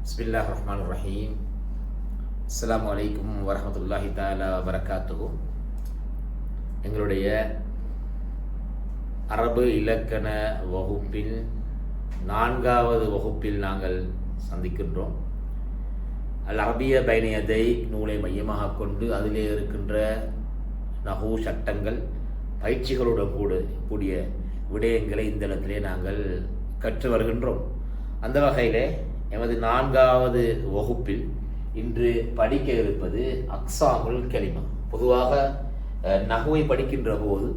பிஸ்மில்லாஹிர் ரஹ்மானிர் ரஹீம். அஸ்ஸலாமு அலைக்கும் வரஹ்மத்துல்லாஹி தஆலா வபரகாத்துஹு. எங்களுடைய அரபு இலக்கண வகுப்பின் 4வது வகுப்பில் நாங்கள் சந்திக்கின்றோம். அல் அரபிய பைன யதை நூலை மையமாக கொண்டு அதிலே இருக்கின்ற நஹூ சட்டங்கள் பயிற்சிகளுடன் கூடிய விடயங்களை இந்த இடத்திலே நாங்கள் கற்று வருகின்றோம். அந்த வகையிலே எமது 4வது வகுப்பில் இன்று படிக்க இருப்பது அக்ஸாமுல் கலிமா. பொதுவாக நஹுவை படிக்கின்ற போது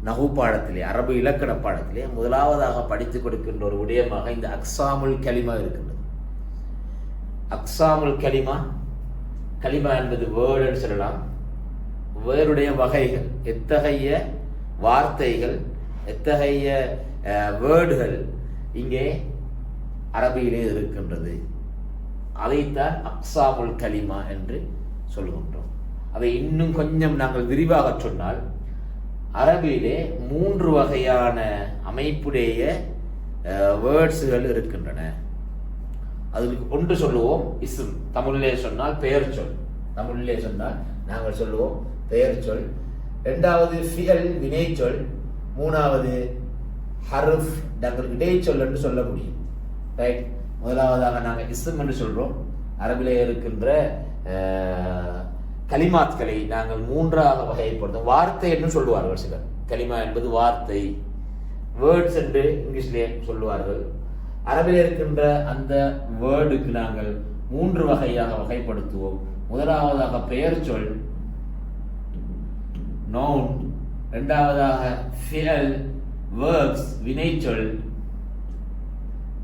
நஹு பாடத்திலே, அரபு இலக்கண பாடத்திலே முதலாவதாக படித்து கொடுக்கின்ற ஒரு விடயமாக இந்த அக்ஸாமுல் கலிமா இருக்கின்றது. அக்ஸாமுல் கலிமா, கலிமா என்பது வேர்டுன்னு சொல்லலாம். வேருடைய வகைகள், எத்தகைய வார்த்தைகள், எத்தகைய வேர்டுகள் இங்கே அரபியிலே இருக்கின்றது, அதைத்தான் அக்ஸாமுல் கலிமா என்று சொல்கின்றோம். அதை இன்னும் கொஞ்சம் நாங்கள் விரிவாக சொன்னால், அரபியிலே 3 வகையான அமைப்புடைய வேர்ட்ஸுகள் இருக்கின்றன. அதுக்கு ஒன்று சொல்லுவோம் இஸ்ம், தமிழிலே சொன்னால் பெயர் சொல். தமிழிலே சொன்னால் நாங்கள் சொல்லுவோம் பெயர் சொல். 2வது ஃபியல், வினை சொல். 3வது ஹர்ஃப், நாங்கள் இடைச்சொல் என்று சொல்ல முடியும். ரைட். முதலாவதாக நாங்கள் இஸ்ம் என்று சொல்றோம். அரபிலே இருக்கின்ற கலிமாத்களை நாங்கள் 3ஆக வகைப்படுத்தும். வார்த்தை என்று சொல்லுவார்கள் சிலர். கலிமா என்பது வார்த்தை, வேர்ட்ஸ் என்று இங்கிலீஷ்லே சொல்லுவார்கள். அரபிலே இருக்கின்ற அந்த வேர்டுக்கு நாங்கள் 3 வகையாக வகைப்படுத்துவோம். முதலாவதாக பெயர் சொல், நவுன். 2வதாக ஃபியல், வேர்ப்ஸ், வினைச்சொல்.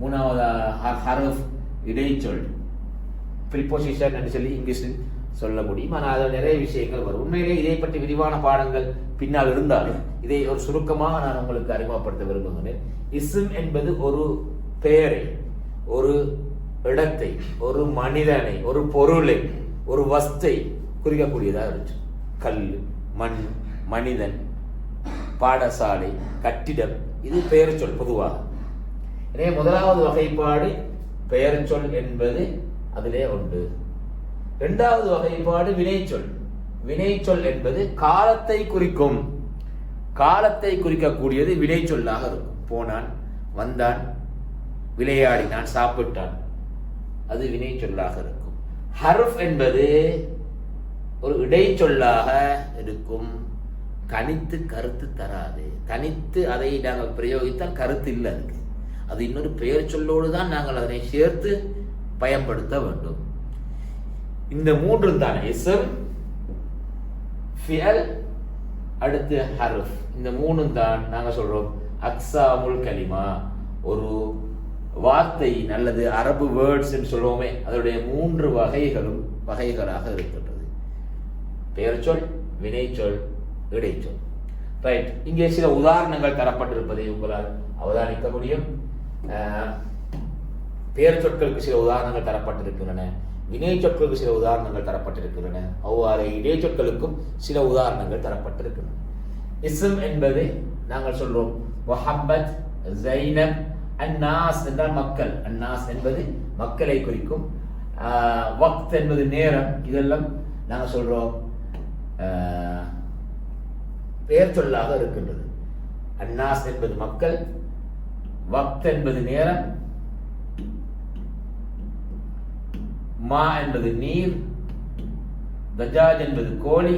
3வதாக ஹர்ஃப், இடைச்சொல், ப்ரிபோசிஷன் என்று சொல்லி இங்கிலீஷில் சொல்ல முடியும். ஆனால் அதில் நிறைய விஷயங்கள் வரும். உண்மையிலே இதை பற்றி விரிவான பாடங்கள் பின்னால் இருந்தாலும் இதை ஒரு சுருக்கமாக நான் உங்களுக்கு அறிமுகப்படுத்த விரும்புகிறேன். இஸ்ம் என்பது ஒரு பெயரை, ஒரு இடத்தை, ஒரு மனிதனை, ஒரு பொருளை, ஒரு வஸ்தை குறிக்கக்கூடியதாக இருந்துச்சு. கல், மண், மனிதன், பாடசாலை, கட்டிடம், இது பெயர் சொல் பொதுவாக. எனவே முதலாவது வகைப்பாடு பெயர் சொல் என்பது அதிலே உண்டு. 2வது வகைப்பாடு வினைச்சொல். வினைச்சொல் என்பது காலத்தை குறிக்கும். காலத்தை குறிக்கக்கூடியது வினைச்சொல்லாக இருக்கும். போனான், வந்தான், விளையாடினான், சாப்பிட்டான், அது வினைச்சொல்லாக இருக்கும். ஹர்ஃப் என்பது ஒரு இடைச்சொல்லாக இருக்கும். கணித்து கருத்து தராது. தனித்து அதை நாங்கள் பிரயோகித்தால் கருத்து இல்லை. அதுக்கு அது இன்னொரு பெயர் சொல்லோடு தான் நாங்கள் அதனை சேர்த்து பயன்படுத்த வேண்டும். இந்த 3 தான் இஸ்ம், ஃபியல், அடுத்து ஹர்ஃப். இந்த 3 தான் நாங்கள் சொல்றோம் அக்ஸாமுல் கலிமா. ஒரு வார்த்தை அல்லது அரபு வேர்ட்ஸ் என்று சொல்லுவோமே, அதனுடைய 3 வகைகளாக இருக்கின்றது. பெயர் சொல், வினைச்சொல், இடைச்சொல். ரைட். இங்கே சில உதாரணங்கள் தரப்பட்டிருப்பதை உங்களால் அவதானிக்க முடியும். பெயர் சொற்களுக்கு சில உதாரணங்கள் தரப்பட்டிருக்கின்றன, வினை சொற்களுக்கு சில உதாரணங்கள் தரப்பட்டிருக்கின்றன. அவ்வாறு இடைச்சொற்களுக்கும் சில உதாரணங்கள் தரப்பட்டிருக்கின்றன. இஸ்ம் என்பது நாங்கள் சொல்றோம் முஹம்மத், ஜைனப், அன்னாஸ் என்றால் மக்கள். அன்னாஸ் என்பது மக்களை குறிக்கும். வக்த் என்பது நேரம். இதெல்லாம் நாங்கள் சொல்றோம் பெயர் சொல்லாக இருக்கின்றது. அன்னாஸ் என்பது மக்கள், வக்த் என்பது நேரம், மா என்பது நீர், தஜாஜ் என்பது கோழி,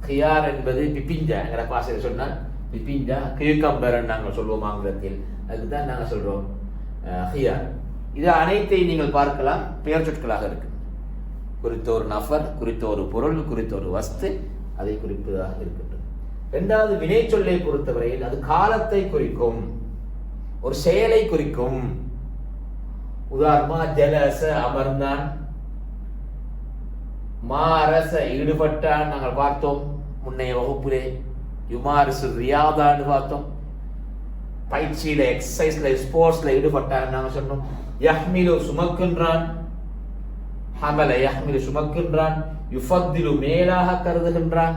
கியார் என்பது பிப்பிஞ்சா. எங்கட பாசையில் சொன்னால் பிப்பிஞ்சா, கியூக்கம்பர் நாங்கள் சொல்வோம் ஆங்கிலத்தில். அதுதான் நாங்கள் சொல்றோம் கியார். இது அனைத்தையும் நீங்கள் பார்க்கலாம் பெயர் சொற்களாக இருக்கு. குறித்த ஒரு நபர், குறித்த ஒரு பொருள், குறித்த ஒரு வஸ்து, அதை குறிப்பதாக இருக்கின்றது. 2வது வினை சொல்லை பொறுத்தவரையில் அது காலத்தை குறிக்கும், ஒரு செயலை குறிக்கும். உதாரணமா ஜலச, அமர்ந்தான், மாரச, ஈடுபட்டான் நாங்கள் பார்த்தோம் முன்னைய வகுப்பிலே. யுமாரிசு ரியாதான்னு பார்த்தோம். பயிற்சியில, எக்ஸசைஸ்ல, ஸ்போர்ட்ஸ்ல ஈடுபட்டான் நாங்கள் சொன்னோம். யஹ்மிலு, சுமக்கின்றான். ஹமல யஹ்மிலு, சுமக்கின்றான். யுஃபத்திலு, மேலாக கருதுகின்றான்.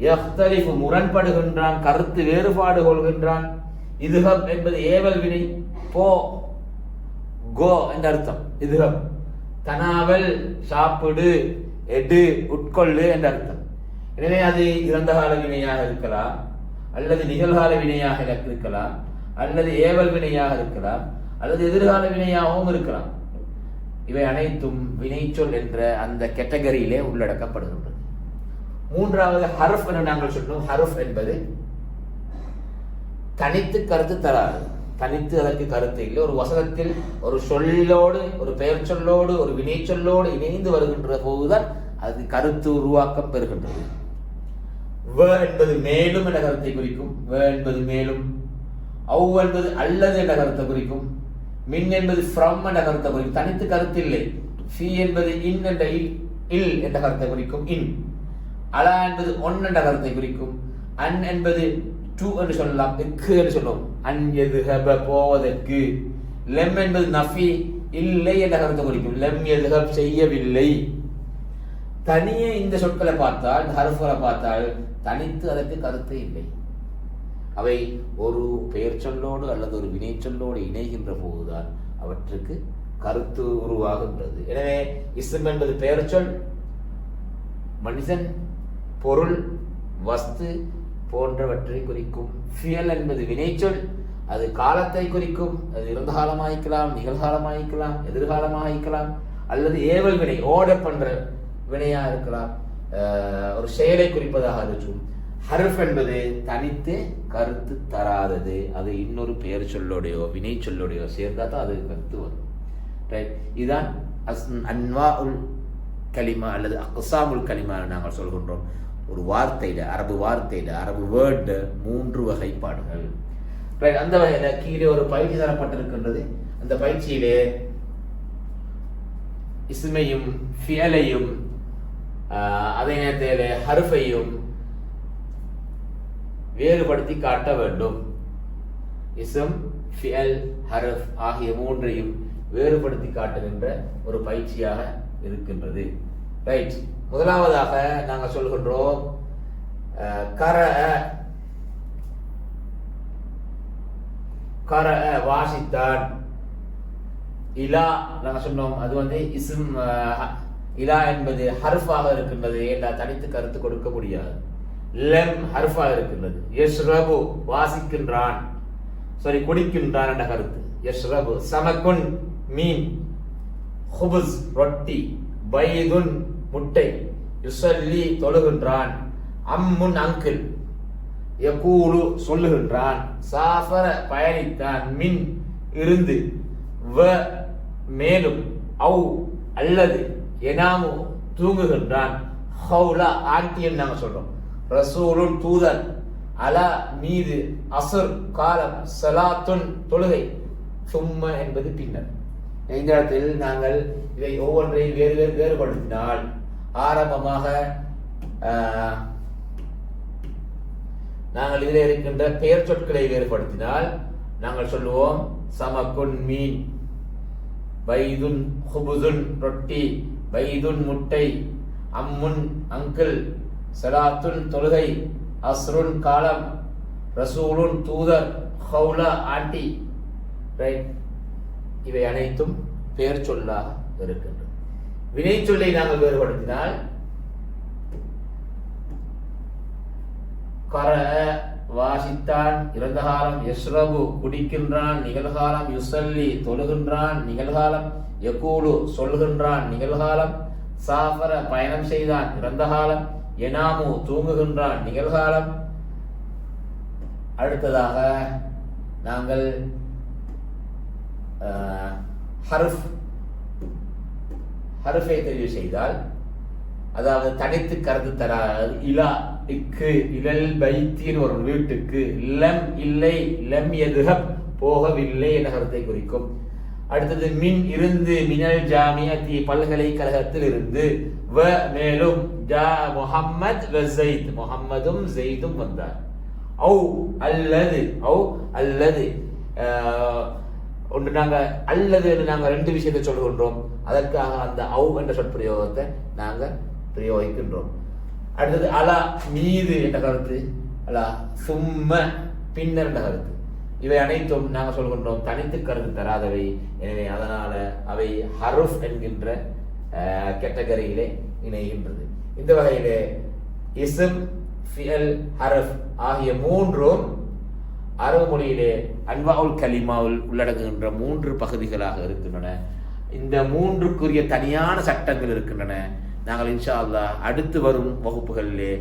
யஹ்தலிஃபு, முரண்படுகின்றான், கருத்து வேறுபாடு கொள்கின்றான். இதுஹப் என்பது ஏவல் வினை, போ. கோ என்ற அர்த்தம். இதுஹப் தனாவல் சாப்பிடு, எடு, உட்கொள்ளு என்ற அர்த்தம். எனவே அது இறந்த கால வினையாக இருக்கலாம், அல்லது நிகழ்கால வினையாக இருக்கலாம், அல்லது ஏவல் வினையாக இருக்கலாம், அல்லது எதிர்கால வினையாகவும் இருக்கலாம். இவை அனைத்தும் வினைச்சொல் என்ற அந்த கேட்டகரியிலே உள்ளடக்கப்படுகின்றது. மூன்றாவது ஹர்ஃப் என நாங்கள் சொன்னோம். ஹர்ஃப் என்பது தனித்து கருத்து தராது. தனித்து அதற்கு கருத்து இல்லை. ஒரு வசனத்தில் ஒரு சொல்லோடு, ஒரு பெயர் சொல்லோடு, ஒரு வினை சொல்லோடு இணைந்து வருகின்ற போதுதான் அது கருத்து உருவாக்கம் பெறுகின்றது. வ என்பது மேலும் என்ற கருத்தை குறிக்கும். வ என்பது மேலும். அவ் என்பது அல்லது என்ற கருத்தை குறிக்கும். மின் என்பது ஃப்ரம் என்ற கருத்தை குறிக்கும். தனித்து கருத்து இல்லை. ஃபி என்பது இன் என்ற இல் என்ற கருத்தை குறிக்கும். இன். அலா என்பது ஒன் என்ற கருத்தை குறிக்கும். அன் என்பது டு என்று சொல்லலாம், எக்கு என்று சொல்லுவோம். அன் எதுஹப போவதற்கு. லெம் என்பது நஃபி இல்லை என்ற கருத்தை குறிக்கும். லெம் எதுஹப் செய்யவில்லை. தனியே இந்த சொற்களை பார்த்தால், இந்த ஹர்ஃப்களை பார்த்தால் தனித்து அதற்கு கருத்து இல்லை. அவை ஒரு பெயர் சொல்லோடு அல்லது ஒரு வினை சொல்லோடு இணைகின்ற போதுதான் அவற்றுக்கு கருத்து உருவாகின்றது. எனவே இஸ்ம் என்பது பெயர் சொல், மனிதன், பொருள், வஸ்து போன்றவற்றை குறிக்கும். ஃபியல் என்பது வினைச்சொல், அது காலத்தை குறிக்கும். அது இறந்த காலமாயிருக்கலாம், நிகழ்காலமாயிருக்கலாம், எதிர்காலமாயிருக்கலாம், அல்லது ஏவல் வினை, ஆர்டர் பண்ற வினையா இருக்கலாம், ஒரு செயலை குறிப்பதாக இருக்கும். ஹர்ஃப் என்பது தனித்து கருத்து தராதது. அது இன்னொரு பெயர் சொல்லோடையோ வினை சொல்லோடையோ சேர்ந்தா தான் அது கருத்து வரும். ரைட். இதுதான் அன்வா உல் கலிமா அல்லது அக்ஸாமுல் கலிமா நாங்கள் சொல்கின்றோம். ஒரு வார்த்தையில, அரபு வார்த்தையில, அரபு வேர்டு 3 வகைப்பாடுகள். ரைட். அந்த வகையில கீழே ஒரு பயிற்சி தரப்பட்டிருக்கின்றது. அந்த பயிற்சியிலே இஸ்மையும் ஃபியலையும் அதே நேரத்தில் ஹர்ஃபையும் வேறுபடுத்தி காட்ட வேண்டும். இஸ்ம், ஃபியல், ஹர்ஃப் ஆகிய 3ஐயும் வேறுபடுத்தி காட்டுகின்ற ஒரு பயிற்சியாக இருக்கின்றது. ரைட். முதலாவதாக நாங்கள் சொல்கின்றோம் கர வாசித்தான். இலா நாங்கள் சொன்னோம், அது இஸ்ம். இலா என்பது ஹர்ஃபாக இருக்கின்றது, ஏண்டா தனித்து கருத்து கொடுக்க முடியாது. லெம் ஹர்ஃபாக இருக்கின்றது. யஷ்ரபு வாசிக்கின்றான், சாரி குடிக்கின்றான் என்ற கருத்து. யஷ்ரபு. சமக்குன் மீன். ஹுபுஸ் ரொட்டி. பைதுன் முட்டை. யுசல்லி தொழுகின்றான். அம்முன் அங்கிள். யகூலு சொல்லுகின்றான். சாஃபர பயணித்தான். மின் இருந்து. வ மேலும். அவு அல்லது. எனாமு தூங்குகின்றான். ஹவுலா ஆண்டியம் நாங்கள் சொல்றோம். ரசூலுன் தூதர். அலா மீது. அசர் காலம். சலாத்துன் தொழுகை. சும்ம என்பது பின்னர். இந்த இடத்தில் நாங்கள் இதை ஒவ்வொன்றையும் வேறுபடுத்தினால், ஆரம்பமாக நாங்கள் இதில் இருக்கின்ற பெயர் சொற்களை வேறுபடுத்தினால் நாங்கள் சொல்லுவோம் சமக்குன் மீன், பைதுன் ஹுபுதுன் ரொட்டி, பைதுன் முட்டை, அம்முன் அங்கிள், சலாத்துன் தொழுகை, அஸ்ருன் காலம், ரசூலுன் தூதர், ஹவுலா ஆண்டி. ரைட். இவை அனைத்தும் பெயர் சொல்லாக இருக்கின்றன. வினை சொல்லை நாங்கள் வேறுபடுத்தினால் கர வாசித்தான் இறந்த காலம், யஸ்ரபு குடிக்கின்றான் நிகழ்காலம், யுசல்லி தொழுகின்றான் நிகழ்காலம், யகூலு சொல்கின்றான் நிகழ்காலம், சாஃபர பயணம் செய்தான் இறந்த காலம், எனாமு தூங்குகின்றான் நிகழ்காலம். அடுத்ததாக நாங்கள் ஹர்ஃபை தெரிவு செய்தால், அதாவது தனித்து கருத்து தராது. இலா இக்கு, இலல் பைத்தின் ஒரு வீட்டுக்கு, லம் இல்லை, லம் எதுஹப் போகவில்லை என்ற கருத்தை குறிக்கும். அடுத்தது மின் இருந்து, மினல் ஜாமியத்தி பல்கலைக்கழகத்தில் இருந்து, வ மேலும், ஜா முஹம்மத் வ ஸைத் முஹம்மதும் ஸைதும் வந்தார். அவு அல்லது, அவு அல்லது ஒன்று நாங்கள் அல்லது நாங்கள் 2 விஷயத்தை சொல்கின்றோம். அதற்காக அந்த அவு என்ற சொற்பிரயோகத்தை நாங்கள் பிரயோகிக்கின்றோம். அடுத்தது அலா மீது என்ற கருத்து, அலா சும்ம பின்னர் என்ற கருத்து. இவை அனைத்தும் நாங்கள் சொல்கின்றோம் தனித்து கருத்து தராதவை. எனவே அதனால அவை ஹருஃப் என்கின்ற கேட்டகரியிலே இணைகின்றது. இந்த வகையிலே இஸ்ம், ஃபிஅல், ஹர்ஃப் ஆகிய மூன்றும் அரபு மொழியிலே அன்வாவுல் கலிமாவில் உள்ளடங்குகின்ற 3 பகுதிகளாக இருக்கின்றன. இந்த 3க்குரிய தனியான சட்டங்கள் இருக்கின்றன. நாங்கள் இன்ஷா அல்லாஹ் அடுத்து வரும் வகுப்புகளிலே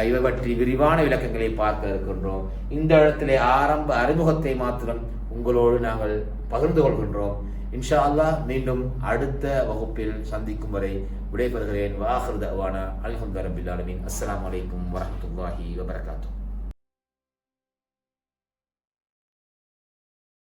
இவை பற்றி விரிவான விளக்கங்களை பார்க்க இருக்கின்றோம். இந்த இடத்திலே ஆரம்ப அறிமுகத்தை மாத்திரம் உங்களோடு நாங்கள் பகிர்ந்து கொள்கின்றோம். இன்ஷா அல்லாஹ் மீண்டும் அடுத்த வகுப்பில் சந்திக்கும் வரை விடைபெறுகிறேன். வாஹிர் தஅவானா அல்ஹம்துலில்லாஹி ரப்பில் ஆலமீன். அஸ்ஸலாமு அலைக்கும் வரஹ்மத்துல்லாஹி வபரகாத்துஹு.